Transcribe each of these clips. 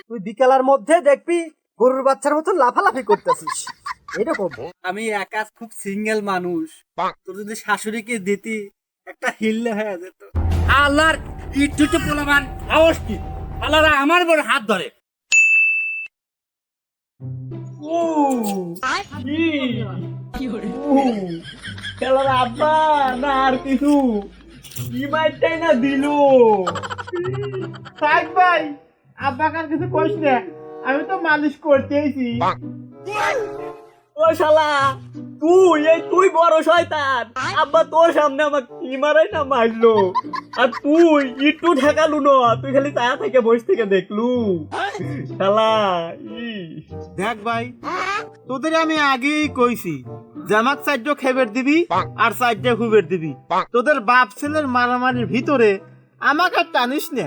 তুই বিকেলার মধ্যে দেখবি গরুর বাচ্চার মতো লাফালাফি করতেছিস। এরকম আমি একা খুব সিঙ্গেল মানুষ, তোর যদি শাশুড়িকে দিতি একটা হিললে হয়ে যেত। আল্লাহর ইটুটে পোলাবান সাহস কি, আল্লাহরা আমার বড় হাত ধরে। খেলার আব্বা না আর কিছু কি মাইটাই না দিল। থাক ভাই, আব্বা কার কিছু কইস না, আমি তো মালিশ করতেইছি। ও শালা তুই বড় শয়তান, আব্বা তোর সামনে আমাকে কি মারাই না মারলো, আর তুই একটু ঠেকালু না, তুই খালি ছায়া থেকে বসে থেকে দেখলু। শালা দেখ ভাই, তোদের আমি আগেই কইছি জামাক সাইডে খেবের দিবি আর সাইডে হুবের দিবি। তোদের বাপ ছেলের মারামারির ভিতরে আমাকে আর টানিস না।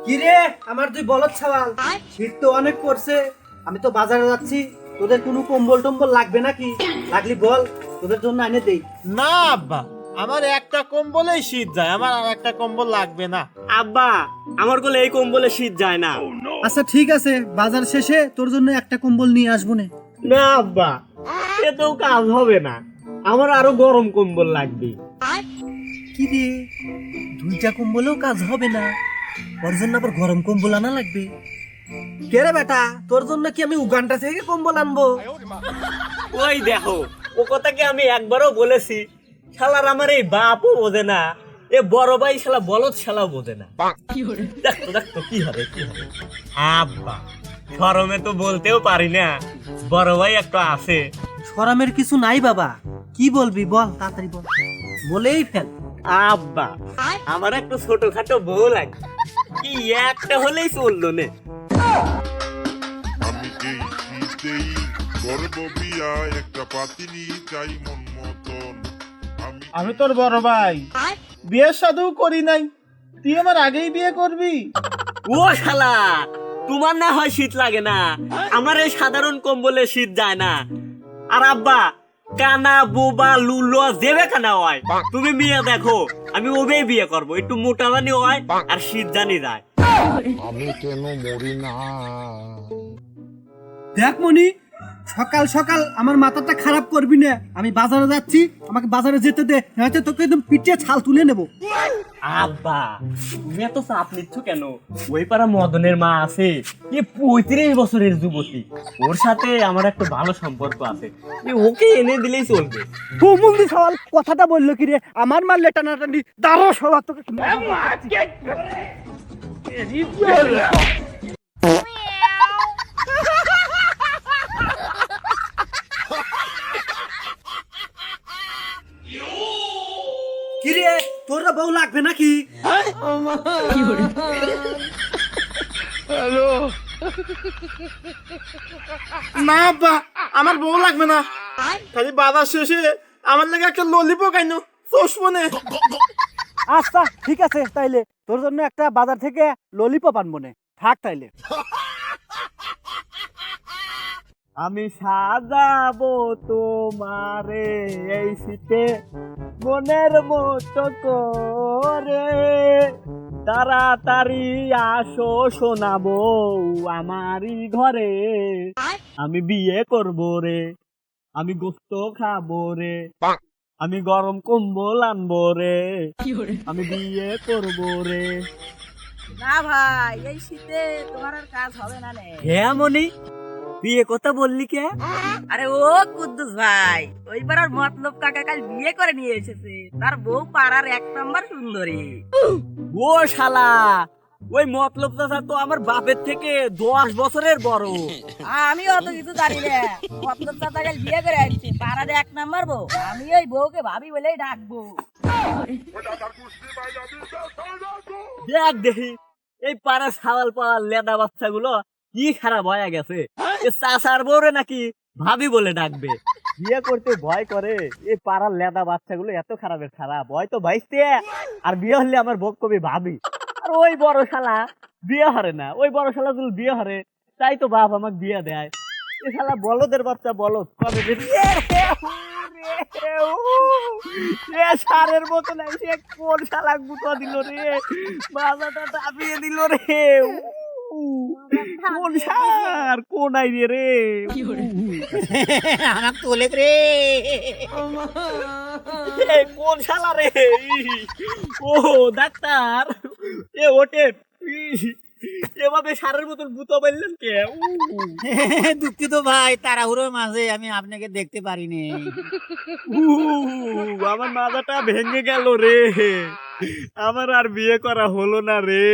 কিরে আমার তুই বলদ ছাওয়াল, শীত তো অনেক পড়ছে, আমি তো বাজারে যাচ্ছি, তোদের কোনো কম্বল টম্বল লাগবে নাকি? লাগলি বল, তোদের জন্য এনে দেই। না আব্বা, আমার একটা কম্বলেই শীত যায়, আমার আর একটা কম্বল লাগবে না। আব্বা আমার কোলে এই কম্বলে শীত যায় না। আচ্ছা ঠিক আছে, বাজার শেষে তোর জন্য একটা কম্বল নিয়ে আসবো নে। না আব্বা, এতেও কাজ হবে না, আমার আরো গরম কম্বল লাগবে। কি রে, দুইটা কম্বলেও কাজ হবে না, ওর জন্য আবার গরম কম্বল আনা লাগবে? কে রে বেটা, তোর জন্য কি আমি উগান্ডা থেকে কম্বল আনবো? ওই দেখো, ও কথা কি আমি একবারও বলেছি? শালার আমার এই বাপও বোঝে না, এ বড় ভাই শালা বলদ শালাও বোঝে না। দেখতো কি হবে কি হবে। আব্বা শরমে তো বলতেও পারি না, বড় ভাই একটা আছে। শরমের কিছু নাই বাবা, কি বলবি বল, তাড়াতাড়ি বল, বলেই ফেল। আব্বা আমার একটা ছোটখাটো বউ লাগে, কি একটা হলেই চললো নে। আমি এই শীতেই করব বিয়া, একটা পাতিনি চাই মন মতন। আমি তোর বড় ভাই, বিয়ের সাধু করি নাই, তুই আমার আগেই বিয়ে করবি? ও শালা, তোমার না হয় শীত লাগে না, আমার এই সাধারণ কম্বলে শীত যায় না। আর আব্বা কানা বোবা লুলো দেবে কানা হয়, তুমি বিয়ে দেখো, আমি ওবেই বিয়ে করবো, একটু মোটা জানি হয় আর শীত জানি যায়। আমি কেন মরি না? দেখ মনি, সকাল সকাল আমার মাথাটা খারাপ করবি না, আমি বাজারে যাচ্ছি, আমাকে বাজারে যেতে দে, নয়তো তোকে একদম পিটিয়ে ছাল তুলে নেবো। আব্বা তুমি এত চাপ নিচ্ছ কেন? ওই পাড়া মদনের মা আছে, এ 35 বছরের যুবতী, ওর সাথে আমার একটা ভালো সম্পর্ক আছে, ওকে এনে দিলেই চলবে। হুমুন্দি সওয়াল কথাটা বললো কি রে, আমার মারলে টানাটানি দাঁড়ো সবা তোকে। কি রে, তোর বউ লাগবে নাকি? না আব্বা, আমার বউ লাগবে না, খালি বাজার শেষে আমার লাগে একটা ললিপপ আইনো চশমনে। আচ্ছা ঠিক আছে, তাইলে তোর জন্য একটা বাজার থেকে ললিপপ আনবো নে, থাক তাইলে। আমি সাজাবো তোমারে এই শীতে মনের মতো করে, তাড়াতাড়ি আসো শোনাবো আমারই ঘরে, আমি বিয়ে করবো রে, আমি গোস্ত খাবো রে, আমি গরম কম্বল আনবো রে, আমি বিয়ে করবো রে। না ভাই, এই শীতে তোমার আর কাজ হবে না নে। হ্যাঁ মনি, বিয়ে কথা বললি কে? আরে ও কুদ্দুস ভাই, ওই পাড়ার মতলব কাকা কাল বিয়ে করে নিয়ে এসেছে, তার বউ পাড়ার 1 নম্বর সুন্দরী। ও শালা, ওই মতলব চাচা তো আমার বাপের থেকে 10 বছরের বড়। আমি অত কিছু জানি না, মতলব কাকা কাল বিয়ে করে আনছে, পাড়ার 1 নম্বর বউ। আমি ওই বউকে ভাবি বলেই ডাকবো। দেখ দেখি এই পাড়া ছাওয়াল পাওয়ার লেদা বাচ্চাগুলো কি খারাপ হয়ে গেছে, চাচার বউরে নাকি ভাবি বলে ডাকবে, বিয়ে করতে ভয় করে। এই পাড়ার লেদা বাচ্চাগুলো এত খারাপের খারাপ, হয়তো ভাইস্তে আর বিয়ে হলে আমার বক কবি ভাবি। আর ওই বড় শালা বিয়ে হারে না, ওই বড় শালা যদি বিয়ে হারে তাই তো বাপ আমাকে বিয়ে দেয়। এ শালা বলদের বাচ্চা বলদ কবে বের এ সারের মতন এসে কোন শালা গুতো দিল রে, মাথাটা চাপিয়ে দিল রে। কোন সার কোন আইডিয়া রে, আমার তোলে রে। এ কোন শালা রে? ও ডাক্তার, এ ওঠে এভাবে সারের মতন গুতো বললেন কে? দুঃখিত ভাই, তাড়াহুড়োর মাঝে আমি আপনাকে দেখতে পারিনি। আমার মাথাটা ভেঙে গেল রে, আমার আর বিয়ে করা হলো না রে।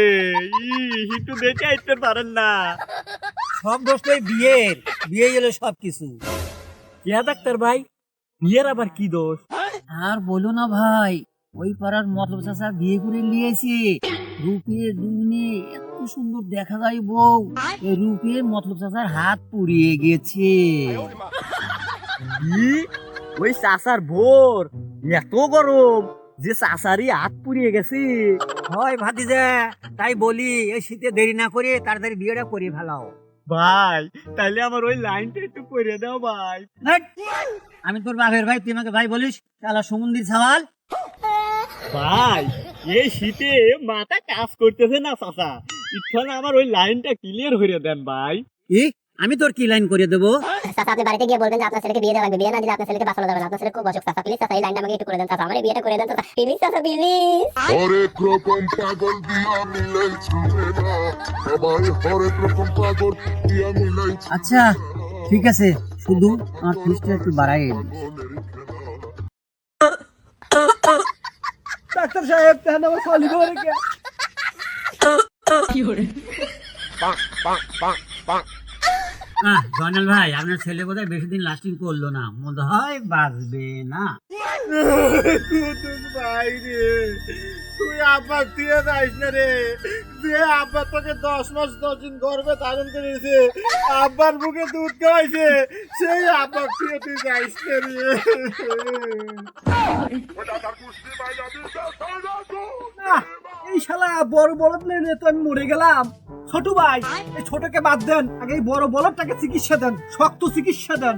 একটু দেখে আইতে পারেন না? সব দোষ তো বিয়ের, বিয়ে গেল সবকিছু। ইয়া ডাক্তার ভাই, বিয়ের আবার কি দোষ? আর বলো না ভাই, ওই পাড়ার মতলব চাচা বিয়ে করে নিয়েছে। রূপের দুগুনে এত সুন্দর দেখা যায় বউ, এই রূপের মতলব চাচার হাত পুড়িয়ে গেছে। কি? ওই চাষার ভোর এত গরম যে চাষারই হাত পুড়িয়ে গেছে? হয় ভাতিজা, তাই বলি এই শীতে দেরি না করে তাড়াতাড়ি বিয়েটা করে ফেলাও। ভাই তাইলে আমার ওই লাইনটা একটু করে দাও ভাই। হেট! আমি তোর বাপের ভাই, তুই আমাকে ভাই বলিস? শালা সমুন্দির সওয়াল। ভাই এই শীতে মাথা কাজ করতেছে না চাষা, ইচ্ছা আমার ওই লাইনটা ক্লিয়ার হয়ে দেন ভাই। কি? আমি তোর কি লাইন করে দেবো? চাচা আপনি বাড়িতে গিয়ে বলবেন যে আপনার ছেলেকে বিয়ে দেওয়া লাগবে, বিয়ে না দিলে আপনার ছেলেকে বাঁচানো যাবে না, আপনার ছেলে খুব অসুখ। চাচা প্লিজ, চাচা এই লাইনটা আমাকে একটু করে দেন, চাচা আমার এই বিয়েটা করে দেন চাচা, প্লিজ চাচা প্লিজ। হরেক রকম পাগল দিয়া মিলাইছে রে না, সবাই হরেক রকম পাগল দিয়া মিলাইছে। আচ্ছা ঠিক আছে, শুধু আমার ফিসটা একটু বাড়াই দিস। ডাক্তার সাহেব কেন আমার শালি করে কে? জয়নাল ভাই, আপনার ছেলে বোধহয় বেশি দিন লাস্টিং করলো না, মনে হয় বাঁচবে না। ভাই রে, তুই আব্বা দিয়ে যাইস না রে, যে আব্বা তোকে 10 মাস 10 দিন গর্ভে ধারণ করেছে, আব্বার বুকে দুধ খাওয়াইছে, সেই আব্বা দিয়ে তুই যাইস না রে। আহ, এই শালা বড় বলদ নিয়ে তো আমি মরে গেলাম। ছোট ভাই, এই ছোটকে বাদ দেন, আগে এই বড় বলদটাকে চিকিৎসা দেন, শক্ত চিকিৎসা দেন।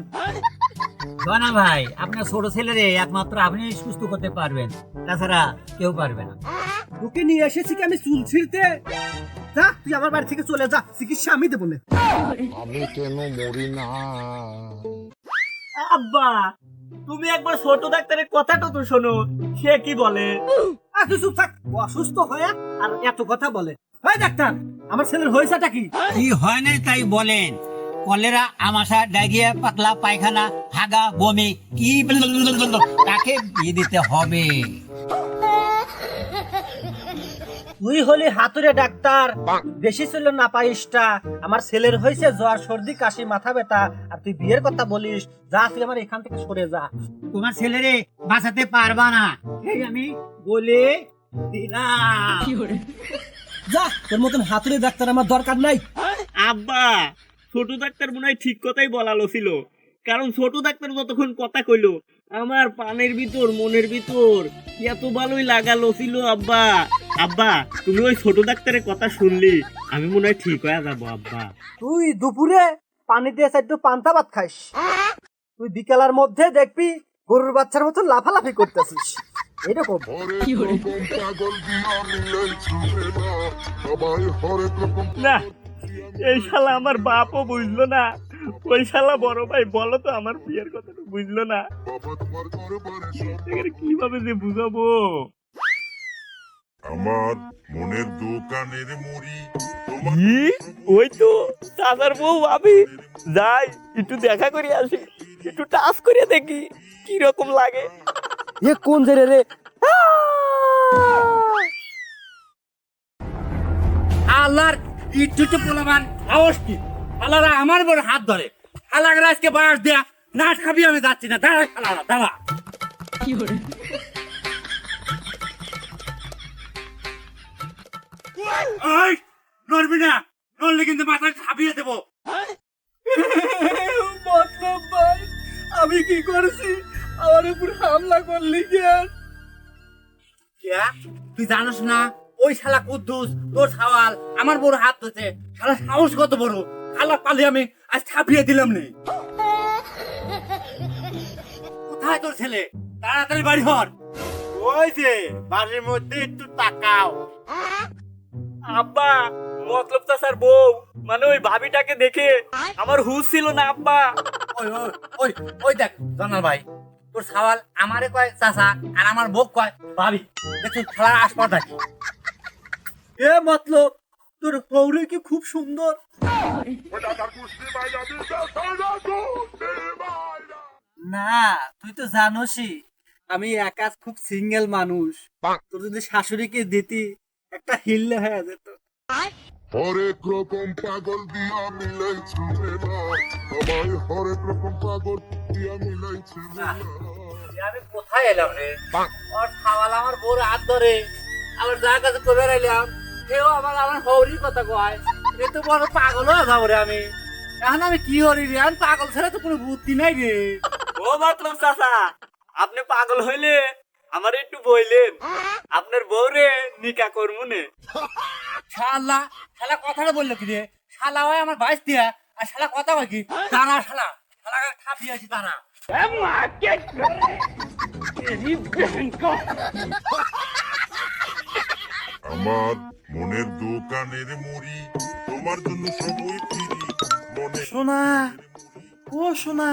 জয়নাল ভাই, আপনার ছোট ছেলেরে একমাত্র আপনি সুস্থ করতে পারবেন, তাছাড়া কেউ পারবে না। তোকে নিয়ে এসেছি কি আমি চুল ছিঁড়তে? যা, তুই আমার বাড়ি থেকে চলে যা, চিকিৎসা আমি দেবো না। আমি কেন মরি না? আব্বা তুমি একবার ছোট ডাক্তারের কথাটা তো শোনো, সে কি বলে? তুই চুপ থাক, অসুস্থ হয়ে আর এত কথা বলে। হয় ডাক্তার, আমার ছেলের হয়েছেটা কি? কি হয় নাই তাই বলেন? কলেরা, আমাশা, ডায়রিয়া, পাতলা পায়খানা, হাগা, বমি, কি তাকে বিয়ে দিতে হবে। তুই হলি হাতুড়ে ডাক্তার, বেশি ছিল না পাইসটা। আমার ছেলের হয়েছে জ্বর, সর্দি, কাশি, মাথা ব্যথা, আর তুই বিয়ের কথা বলিস? যা, তুই আমার এখান থেকে সরে যা। তোমার ছেলেরে বাঁচাতে পারবা না, এই আমি বলে দিলাম। যা, তোর মতন হাতুড়ে ডাক্তার আমার দরকার নাই। আব্বা ছোট ডাক্তার মনে হয় ঠিক কথাই বলালো ছিল, কারণ ছোট ডাক্তার যতক্ষণ কথা কইলো আমার পানের ভিতর মনের ভিতর এত ভালোই লাগালো ছিল। আব্বা আব্বা তুমি ওই ছোট ডাক্তারের কথা শুনলি, আমি মনে হয় ঠিক হয়ে যাবো আব্বা। তুই দুপুরে পানি দিয়ে একটু পান্তা ভাত খাইস, তুই বিকেলার মধ্যে দেখবি গরুর বাচ্চার মতো লাফালাফি করতেছিস এরকম। হরেক রকম পাগল দিয়া মিলাইছে রে না, সবাই হরেক রকম না, এই শালা আমার বাপও বুঝলো না, ওই শালা বড় ভাই বলো তো আমার বিয়ের কথাটা বুঝলো না, বাবা তোমার দরবারে সব এখানে কিভাবে যে বুঝাবো? আমার মনের দোকানের মুড়ি তোমার কি? ওই তো দাদার বউ, আমি যাই একটু দেখা করে আসি, একটু টাচ করে দেখি কি রকম লাগে। এ কোন জেরে রে? আল্লাহর ইট্টু পোলাবান সাহস কি? আল্লাহরা আমার বড় হাত ধরে, আল্লাহরা আজকে বাস দেয়া নাচ খাবি, আমি যাচ্ছি না। দাঁড়া আল্লাহরা, দাঁড়া। ওই নড়বি না, নড়লে কিন্তু মাথায় ছাপিয়ে দেবো। মতলব ভাই, আমি কি করছি? আমার উপর হামলা করলি কেন? কে? তুই জানোস না ওই শালা কুদ্দুস তোর সওয়াল আমার বড় হাত ধরছে? শালা সাহস কত বড়! খালা পালি আমি আজ ছাপিয়ে দিলাম নে। কোথায় তোর ছেলে? তাড়াতাড়ি বাড়ি হর। ওই যে বাড়ির মধ্যে একটু তাকাও। আব্বা, মতলব চাচার বউ মানে ওই ভাবিটাকে দেখে আমার হুঁশ ছিল না আব্বা। ওই ওই ওই ওই দেখ জনাল ভাই, তোর সওয়াল আমারে কয় চাচা আর আমার বউ কয় ভাবি। দেখছিস খেলার আসপার দেখি। এ মতলব তোর বউরে কি খুব সুন্দর? না তুই তো জানোসই আমি একা খুব সিঙ্গেল মানুষ। তোর যদি শাশুড়িকে দিতি একটা হিললে হয়ে যেত। হরেক রকম পাগল দিয়া মিলাইছে মেলা, আমায় হরেক রকম পাগল দিয়া মিলাইছে মেলা। আমি কোথায় এলাম রে? ওর খাওয়াল আমার বউর হাত ধরে আবার যার কাছে করে রাইলাম সেও আমার আমার হৌরির কথা কয়। এ তো বড় পাগল হয়ে যাবো রে আমি। এখন আমি কি করি রে? আমি পাগল ছাড়া তো কোনো বুদ্ধি নাই রে। ও মতলব চাচা, আপনি পাগল হইলে আমার একটু বইলেন, আপনার বউরে নিকা করমুনে। শালা শালা কথাটা বললো কি রে? শালা হয় আমার বাইশ দিয়া আর শালা কথা হয় কি? দাঁড়া শালা, শালা খাপিয়ে আছি দাঁড়া। আমার মনের দোকানের মুড়ি তোমার জন্য সবই ফিরি মনে সোনা, ও সোনা,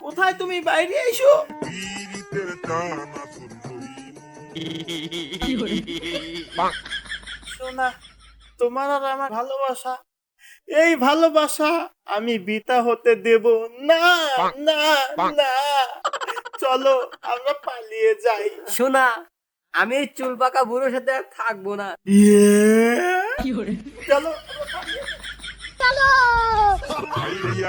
কোথায় তুমি? বাইরে এসো। পীড়িতের টানা সোনা, তোমার আর আমার ভালোবাসা, এই ভালোবাসা আমি বিতা হতে দেব না। না না, চলো আমরা পালিয়ে যাই। শোনা, আমি এই চুল পাকা বুড়োর সাথে আর থাকবো না। চলো।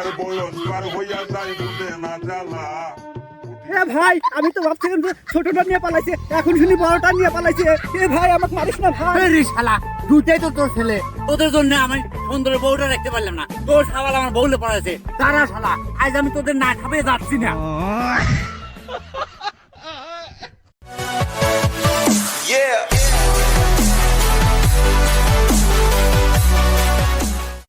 আর বয়স পার হইয়া যায় বুঝে না জ্বালা। এ ভাই, আমি তো ভাবছিলাম যে ছোটটা নিয়ে পালাইছে, এখন শুনি বড়টা নিয়ে পালাইছে। এ ভাই, আমাকে মারিস না ভাই। রে শালা, দুটাই তো তোর ছেলে, তোদের জন্য আমি সুন্দর বউটা রাখতে পারলাম না। তোর সওয়াল আমার বউলে পড়াছে। দাঁড়া শালা, আজ আমি তোদের না খাবে যাচ্ছি না।